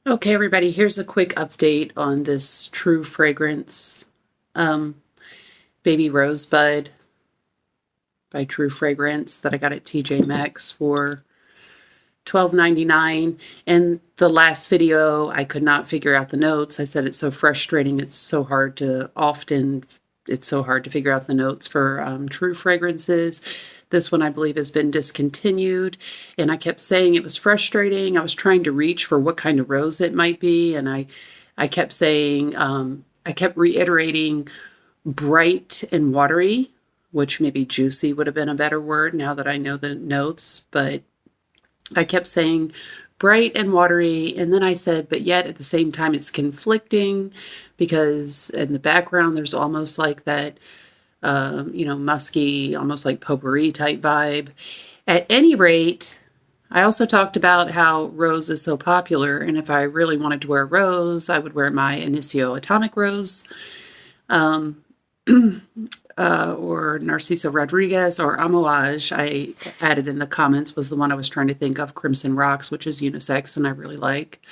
Okay, everybody, here's a quick update on this True Fragrance um, Baby Rosebud by True Fragrance that I got at TJ Maxx for $12.99. And the last video, I could not figure out the notes. I said it's so frustrating. It's so hard to figure out the notes for True Fragrances. This one, I believe, has been discontinued. And I kept saying it was frustrating. I was trying to reach for what kind of rose it might be. And I kept saying, I kept reiterating bright and watery, which maybe juicy would have been a better word now that I know the notes. But I kept saying bright and watery, and then I said, but yet at the same time it's conflicting because in the background there's almost like that, musky, almost like potpourri type vibe. At any rate, I also talked about how rose is so popular, and if I really wanted to wear rose, I would wear my Initio Atomic Rose. Or Narciso Rodriguez or Amouage, I added in the comments, was the one I was trying to think of. Crimson Rocks, which is unisex and I really like.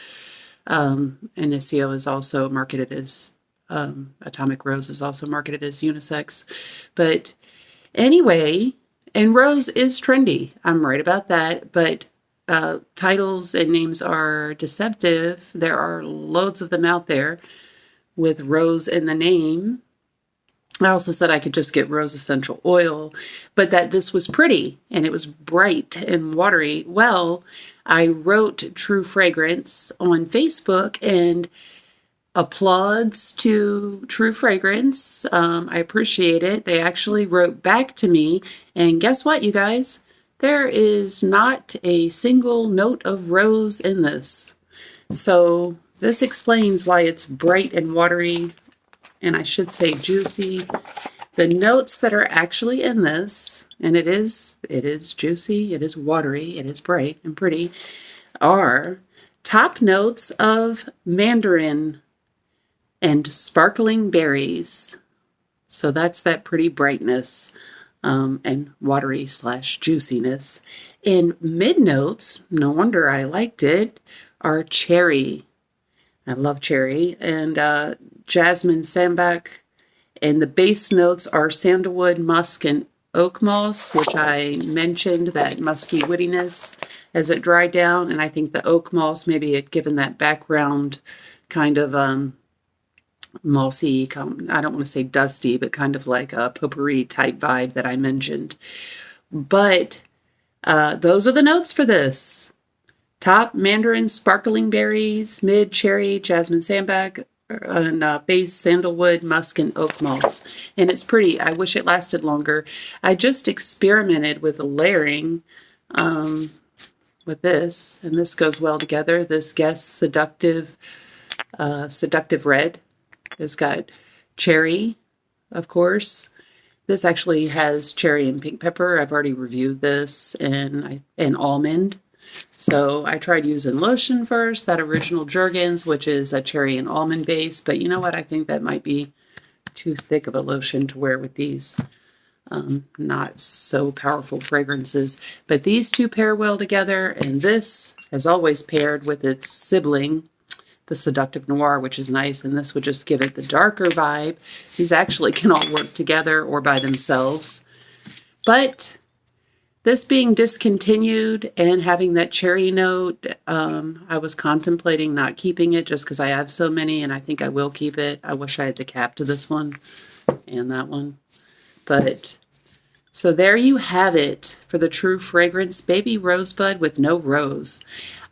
Initio is also marketed as, Atomic Rose is also marketed as unisex. But anyway, and rose is trendy. I'm right about that. But titles and names are deceptive. There are loads of them out there with rose in the name. I also said I could just get rose essential oil, but that this was pretty and it was bright and watery. Well, I wrote True Fragrance on Facebook and applauds to True Fragrance. I appreciate it. They actually wrote back to me, and guess what, you guys? There is not a single note of rose in this. So this explains why it's bright and watery, and I should say juicy. The notes that are actually in this, and it is juicy, it is watery, it is bright and pretty, are top notes of mandarin and sparkling berries. So that's that pretty brightness and watery / juiciness. And mid notes, no wonder I liked it, are cherry. I love cherry. And Jasmine, Sambac, and the base notes are sandalwood, musk, and oak moss, which I mentioned that musky woodiness as it dried down. And I think the oak moss maybe had given that background kind of mossy, I don't want to say dusty, but kind of like a potpourri type vibe that I mentioned. But those are the notes for this. Top, mandarin, sparkling berries. Mid, cherry, jasmine, sambac, and base, sandalwood, musk, and oak moss. And it's pretty. I wish it lasted longer. I just experimented with the layering with this, and this goes well together. This Guess Seductive Red has got cherry, of course. This actually has cherry and pink pepper. I've already reviewed this, and almond. So I tried using lotion first, that original Jergens, which is a cherry and almond base. But you know what? I think that might be too thick of a lotion to wear with these not so powerful fragrances. But these two pair well together, and this has always paired with its sibling, the Seductive Noir, which is nice, and this would just give it the darker vibe. These actually can all work together or by themselves. But this being discontinued and having that cherry note, I was contemplating not keeping it just because I have so many, and I think I will keep it. I wish I had the cap to this one and that one. But so there you have it for the True Fragrance Baby Rosebud with no rose.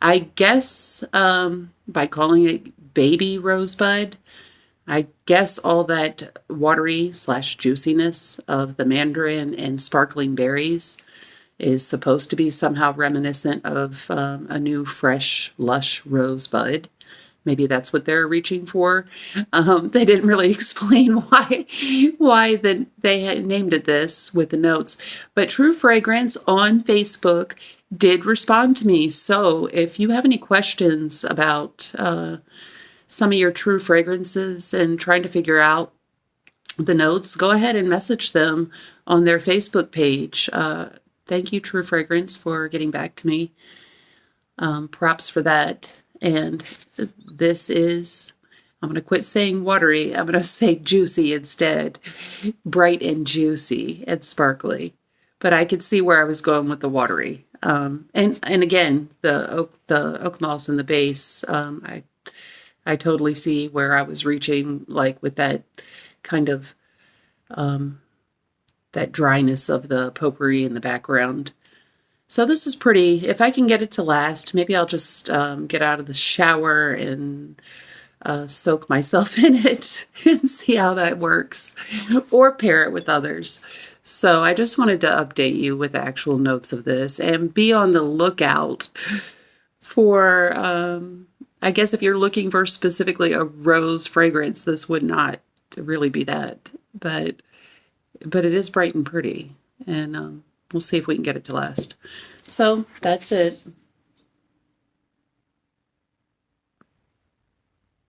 I guess by calling it Baby Rosebud, I guess all that watery / juiciness of the mandarin and sparkling berries is supposed to be somehow reminiscent of a new, fresh, lush rosebud. Maybe that's what they're reaching for. They didn't really explain why they had named it this with the notes. But True Fragrance on Facebook did respond to me. So if you have any questions about some of your True Fragrances and trying to figure out the notes, go ahead and message them on their Facebook page. Thank you, True Fragrance, for getting back to me. Props for that. And this is, I'm going to quit saying watery. I'm going to say juicy instead. Bright and juicy and sparkly. But I could see where I was going with the watery. And again, the oak moss in the base, I totally see where I was reaching, like with that kind of that dryness of the potpourri in the background. So this is pretty. If I can get it to last, maybe I'll just get out of the shower and soak myself in it and see how that works, or pair it with others. So I just wanted to update you with actual notes of this and be on the lookout for, I guess if you're looking for specifically a rose fragrance, this would not really be that. But it is bright and pretty, and we'll see if we can get it to last. So that's it.